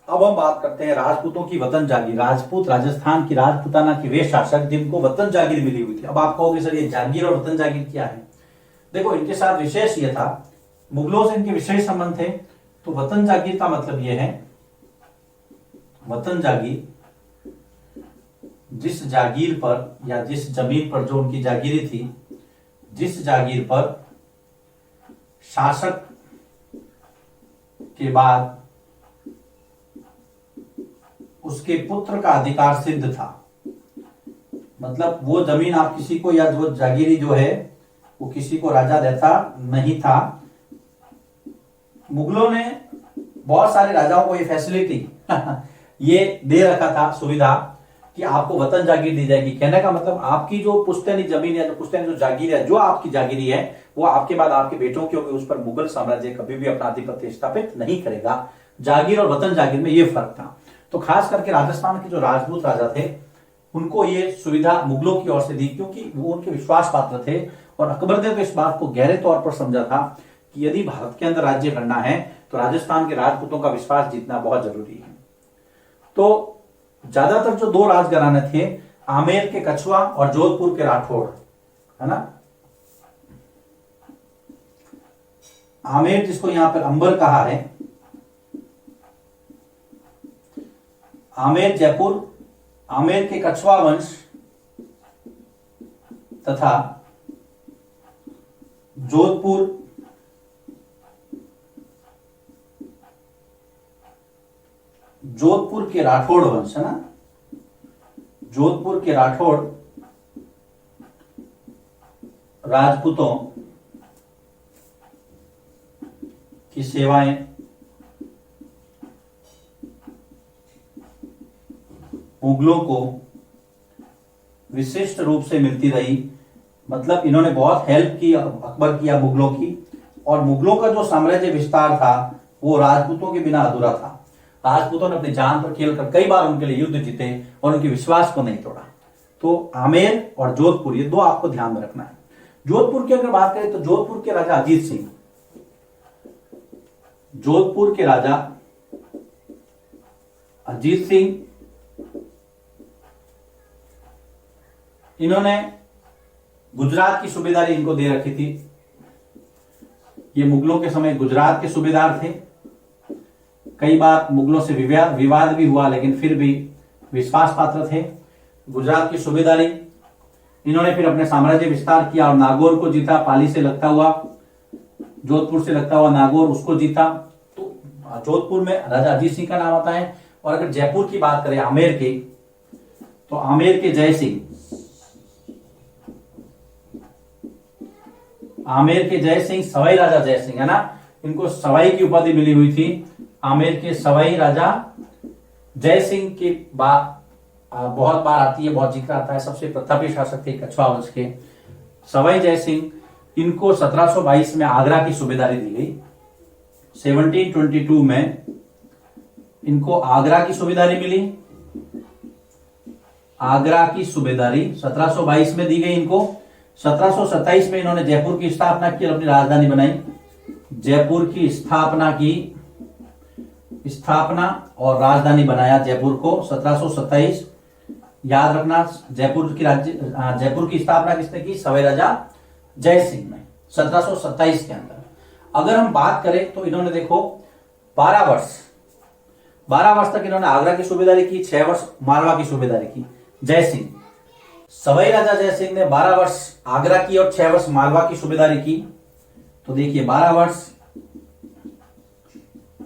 अब हम बात करते हैं राजपूतों की वतन जागीर। राजपूत राजस्थान की राजपूताना की वे शासक जिनको वतन जागीर मिली हुई थी। अब आप कहोगे सर ये जागीर और वतन जागीर क्या है? देखो इनके साथ विशेष ये था, मुगलों से इनके विशेष संबंध थे। तो वतन जागीर का मतलब ये है, वतन जागीर जिस जागीर पर या जिस जमीन पर जो उनकी जागीरी थी, जिस जागीर पर शासक के बाद उसके पुत्र का अधिकार सिद्ध था। मतलब वो जमीन आप किसी को, या जो जागीरी जो है वो किसी को राजा देता नहीं था। मुगलों ने बहुत सारे राजाओं को ये फैसिलिटी ये दे रखा था, सुविधा, कि आपको वतन जागीर दी जाएगी। कहने का मतलब आपकी जो पुश्तैनी जमीन है, जो पुश्तैनी जो जागीर है, जो आपकी जागीरी है, वो आपके बाद आपके बेटों की होगी। उस पर मुगल साम्राज्य कभी भी अपना आधिपत्य स्थापित नहीं करेगा। जागीर और वतन जागीर में ये फर्क था। तो खास करके राजस्थान के जो राजपूत राजा थे उनको ये सुविधा मुगलों की ओर से दी, क्योंकि वो उनके विश्वास पात्र थे। और अकबर ने तो इस बात को गहरे तौर पर समझा था कि यदि भारत के अंदर राज्य करना है तो राजस्थान के राजपूतों का विश्वास जीतना बहुत जरूरी है। तो ज्यादातर जो दो राजघराने थे, आमेर के कछुआ और जोधपुर के राठौड़, है ना। आमेर जिसको यहां पर अंबर कहा है, आमेर जयपुर, आमेर के कछुआ वंश तथा जोधपुर जोधपुर के राठौड़ वंश, है ना। जोधपुर के राठौड़ राजपूतों की सेवाएं मुगलों को विशिष्ट रूप से मिलती रही। मतलब इन्होंने बहुत हेल्प की अकबर की या मुगलों की। और मुगलों का जो साम्राज्य विस्तार था वो राजपूतों के बिना अधूरा था। राजपूतों ने अपनी जान पर खेलकर कई बार उनके लिए युद्ध जीते और उनके विश्वास को नहीं तोड़ा। तो आमेर और जोधपुर, ये दो आपको ध्यान में रखना है। जोधपुर की अगर बात करें तो जोधपुर के राजा अजीत सिंह, जोधपुर के राजा अजीत सिंह, इन्होंने गुजरात की सूबेदारी इनको दे रखी थी। ये मुगलों के समय गुजरात के सूबेदार थे। कई बार मुगलों से विवाद भी हुआ, लेकिन फिर भी विश्वास पात्र थे। गुजरात की सूबेदारी इन्होंने फिर अपने साम्राज्य विस्तार किया और नागौर को जीता। पाली से लगता हुआ, जोधपुर से लगता हुआ नागौर, उसको जीता। तो जोधपुर में राजा अजीत सिंह का नाम आता है। और अगर जयपुर की बात करें आमेर की, तो आमेर के जय सिंह, आमेर के जय सिंह सवाई राजा जय सिंह, है ना। इनको सवाई की उपाधि मिली हुई थी। आमेर के सवाई राजा जय सिंह की बात बहुत बार आती है, बहुत जिक्र आता है। सबसे प्रतापी शासक थे कछुआ वंश के सवाई जय सिंह। इनको 1722 में आगरा की सूबेदारी दी गई। 1722 में इनको आगरा की सूबेदारी मिली। आगरा की सूबेदारी 1722 में दी गई इनको। 1727 में इन्होंने जयपुर की स्थापना की और अपनी राजधानी बनाई। जयपुर की स्थापना और राजधानी बनाया जयपुर को 1727। याद रखना, जयपुर की स्थापना किसने की? सवाई राजा जय सिंह ने 1727 के अंदर। अगर हम बात करें तो इन्होंने देखो 12 वर्ष तक इन्होंने आगरा की सूबेदारी की, 6 वर्ष मालवा की सूबेदारी की। जय सिंह, सवाई राजा जय सिंह ने 12 वर्ष आगरा की और 6 वर्ष मालवा की सूबेदारी की। तो देखिए 12 वर्ष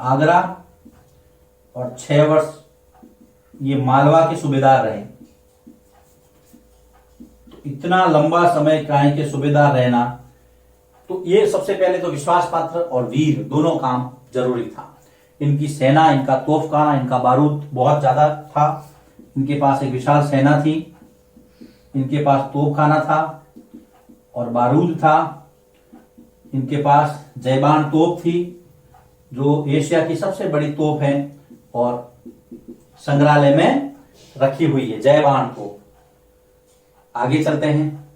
आगरा और 6 वर्ष ये मालवा के सूबेदार रहे। तो इतना लंबा समय काहे के सूबेदार रहना, तो ये सबसे पहले तो विश्वास पात्र और वीर दोनों काम जरूरी था। इनकी सेना, इनका तोपखाना, इनका बारूद बहुत ज्यादा था। इनके पास एक विशाल सेना थी, इनके पास तोपखाना था और बारूद था। इनके पास जयबान तोप थी, जो एशिया की सबसे बड़ी तोप है और संग्रहालय में रखी हुई है जयबान तोप। आगे चलते हैं।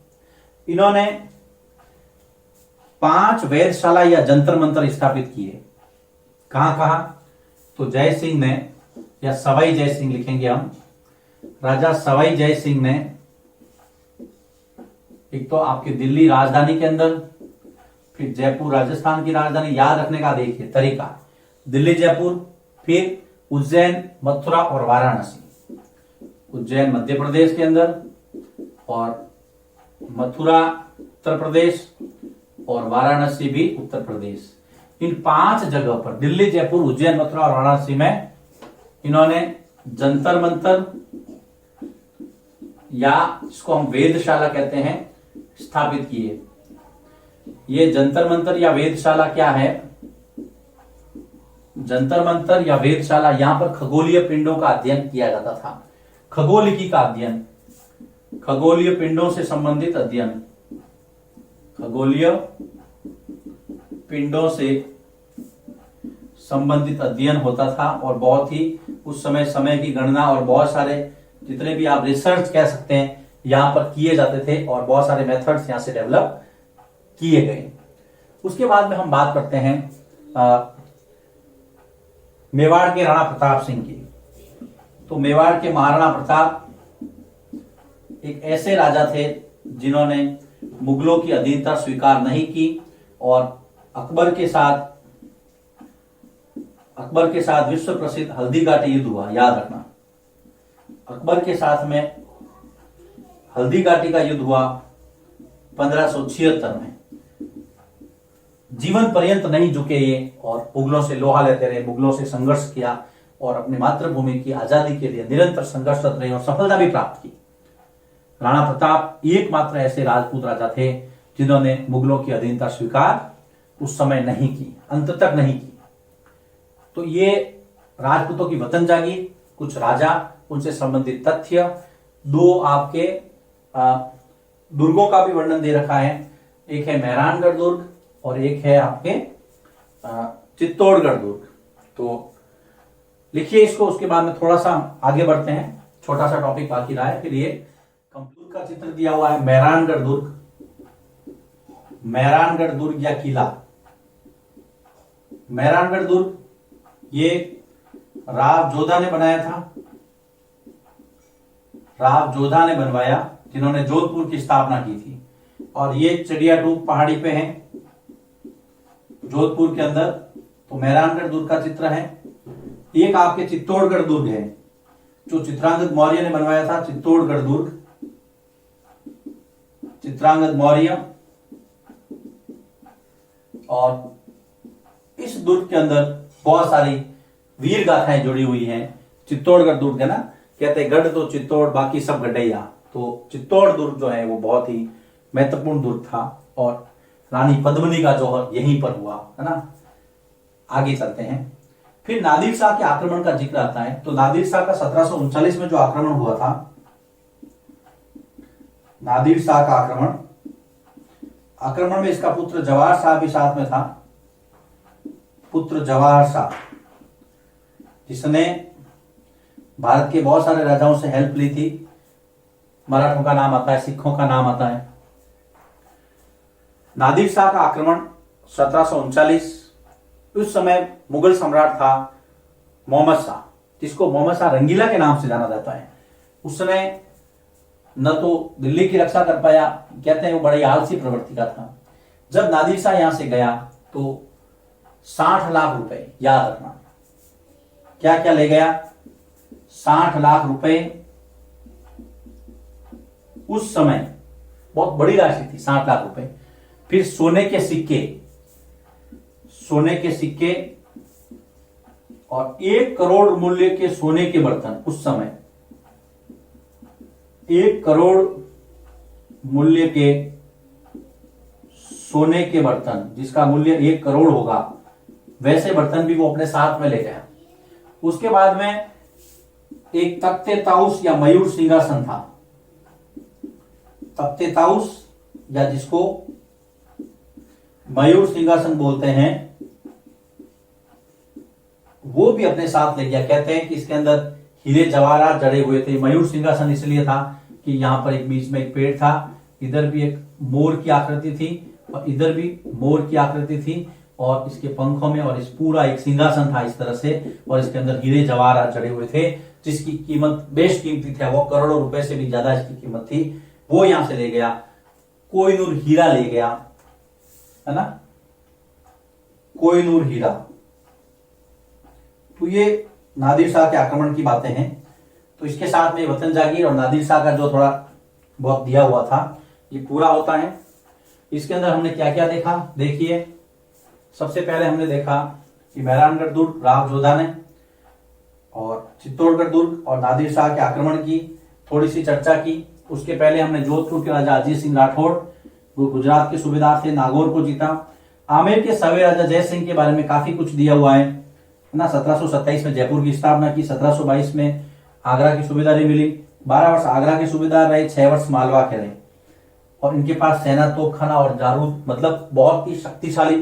इन्होंने 5 वेधशाला या जंतर मंतर स्थापित किए। कहां कहां? तो जय सिंह ने, या सवाई जय सिंह लिखेंगे हम, राजा सवाई जय सिंह ने एक तो आपकी दिल्ली राजधानी के अंदर, फिर जयपुर राजस्थान की राजधानी, याद रखने का देखिए तरीका, दिल्ली जयपुर, फिर उज्जैन मथुरा और वाराणसी। उज्जैन मध्य प्रदेश के अंदर और मथुरा उत्तर प्रदेश और वाराणसी भी उत्तर प्रदेश। इन 5 जगह पर दिल्ली जयपुर उज्जैन मथुरा और वाराणसी में इन्होंने जंतर मंतर या इसको हम वेधशाला कहते हैं स्थापित किए। ये जंतर मंतर या वेधशाला क्या है? जंतर मंतर या वेधशाला, यहां पर खगोलीय पिंडों का अध्ययन किया जाता था। खगोलिकी का अध्ययन, खगोलीय पिंडों से संबंधित अध्ययन, खगोलीय पिंडों से संबंधित अध्ययन होता था। और बहुत ही उस समय की गणना और बहुत सारे जितने भी आप रिसर्च कह सकते हैं यहां पर किए जाते थे और बहुत सारे मेथड्स यहां से डेवलप किए गए। उसके बाद में हम बात करते हैं मेवाड़ के राणा प्रताप सिंह की। तो मेवाड़ के महाराणा प्रताप एक ऐसे राजा थे जिन्होंने मुगलों की अधीनता स्वीकार नहीं की और अकबर के साथ विश्व प्रसिद्ध हल्दी घाटी युद्ध हुआ। याद रखना, अकबर के साथ में हल्दी घाटी का युद्ध हुआ 1576 में। जीवन पर्यंत नहीं झुके ये और मुगलों से लोहा लेते रहे, मुगलों से संघर्ष किया और अपनी मातृभूमि की आजादी के लिए निरंतर संघर्षरत रहे और सफलता भी प्राप्त की। राणा प्रताप एकमात्र ऐसे राजपूत राजा थे जिन्होंने मुगलों की अधीनता स्वीकार उस समय नहीं की, अंत तक नहीं की। तो ये राजपूतों की वतन जागी, कुछ राजा, उनसे संबंधित तथ्य, 2 आपके दुर्गों का भी वर्णन दे रखा है। एक है मेहरानगढ़ दुर्ग और एक है आपके चित्तौड़गढ़ दुर्ग। तो लिखिए इसको, उसके बाद में थोड़ा सा आगे बढ़ते हैं, छोटा सा टॉपिक बाकी रहा है। फिर ये कंप्यूटर का चित्र दिया हुआ है, मेहरानगढ़ दुर्ग, मेहरानगढ़ दुर्ग या किला। मेहरानगढ़ दुर्ग ये राव जोधा ने बनाया था, राव जोधा ने बनवाया, जिन्होंने जोधपुर की स्थापना की थी। और ये चिड़ियाटूप पहाड़ी पे है जोधपुर के अंदर। तो मेहरानगढ़ दुर्ग का चित्र है। एक आपके चित्तौड़गढ़ दुर्ग है जो चित्रांगद मौर्य ने बनवाया था, चित्तौड़गढ़ दुर्ग, चित्रांगद मौर्य। और इस दुर्ग के अंदर बहुत सारी वीर गाथाएं जुड़ी हुई हैं। चित्तौड़गढ़ दुर्ग है ना, कहते हैं गढ़ तो चित्तौड़ बाकी सब गढ़ैया। तो चित्तौड़ दुर्ग जो है वो बहुत ही महत्वपूर्ण दुर्ग था और रानी पद्मिनी का जौहर यहीं पर हुआ है ना। आगे चलते हैं। फिर नादिर शाह के आक्रमण का जिक्र आता है। तो नादिर शाह का 1739 में जो आक्रमण हुआ था, नादिर शाह का आक्रमण में इसका पुत्र जवाहर शाह भी साथ में था। पुत्र जवाहर शाह, जिसने भारत के बहुत सारे राजाओं से हेल्प ली थी। मराठों का नाम आता है, सिखों का नाम आता है। नादिर शाह का आक्रमण 1739। उस समय मुगल सम्राट था मोहम्मद शाह, जिसको मोहम्मद शाह रंगीला के नाम से जाना जाता है। उसने न तो दिल्ली की रक्षा कर पाया, कहते हैं वो बड़ी आलसी प्रवृत्ति का था। जब नादिर शाह यहां से गया तो 60 लाख रुपए, याद रखना, क्या क्या ले गया? 60 लाख रुपए। उस समय बहुत बड़ी राशि थी 60 लाख रुपए। फिर सोने के सिक्के और 1 करोड़ मूल्य के सोने के बर्तन। उस समय 1 करोड़ मूल्य के सोने के बर्तन, जिसका मूल्य 1 करोड़ होगा, वैसे बर्तन भी वो अपने साथ में ले गया। उसके बाद में एक तख्ते ताउस या मयूर सिंहासन था। तख्ते ताउस या जिसको मयूर सिंहासन बोलते हैं, वो भी अपने साथ ले गया। कहते हैं कि इसके अंदर हीरे जवाहरात जड़े हुए थे। मयूर सिंहासन इसलिए था कि यहां पर एक बीच में एक पेड़ था, इधर भी एक मोर की आकृति थी और इधर भी मोर की आकृति थी और इसके पंखों में, और इस पूरा एक सिंहासन था इस तरह से, और इसके अंदर हीरे जवाहरात जड़े हुए थे, जिसकी कीमत बेश कीमती थी, वो करोड़ों रुपए से भी ज्यादा इसकी कीमत थी। वो यहां से ले गया, कोहिनूर हीरा ले गया, है ना, कोहिनूर हीरा। तो ये नादिर शाह के आक्रमण की बातें हैं। तो इसके साथ में वतन जागीर और नादिर शाह का जो थोड़ा बहुत दिया हुआ था ये पूरा होता है। इसके अंदर हमने क्या क्या देखा, देखिए। सबसे पहले हमने देखा कि मेहरानगढ़ दुर्ग राव जोधा ने, और चित्तौड़गढ़ दुर्ग और नादिर शाह के आक्रमण की थोड़ी सी चर्चा की। उसके पहले हमने जोधपुर के राजा अजीत सिंह राठौड़, वो गुजरात के सूबेदार थे, नागौर को जीता। आमेर के सवे राजा जय सिंह के बारे में काफी कुछ दिया हुआ है ना। 1727 में जयपुर की स्थापना की, 1722 में आगरा की सूबेदारी मिली, 12 वर्ष आगरा के सूबेदार रहे, 6 वर्ष मालवा के रहे, और इनके पास सेना, तोपखाना और जारूद, मतलब बहुत ही शक्तिशाली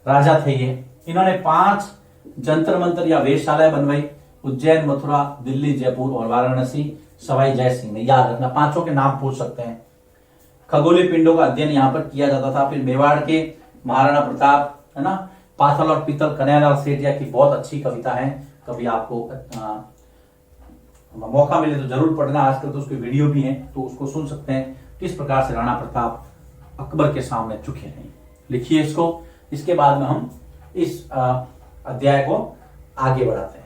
राजा थे ये। इन्होंने 5 जंतर मंतर या वेधशालाएं बनवाई, उज्जैन, मथुरा, दिल्ली, जयपुर और वाराणसी। सवाई जय सिंह ने, याद रखना, 5 के नाम पूछ सकते हैं। खगोलीय पिंडों का अध्ययन यहाँ पर किया जाता था। फिर मेवाड़ के महाराणा प्रताप, है ना, पाथल और पीतल, कन्हैयालाल सेठिया की बहुत अच्छी कविता है, कभी आपको मौका मिले तो जरूर पढ़ना। आजकल तो उसकी वीडियो भी है, तो उसको सुन सकते हैं, किस प्रकार से राणा प्रताप अकबर के सामने झुके हैं। लिखिए इसको। इसके बाद में हम इस अध्याय को आगे बढ़ाते हैं।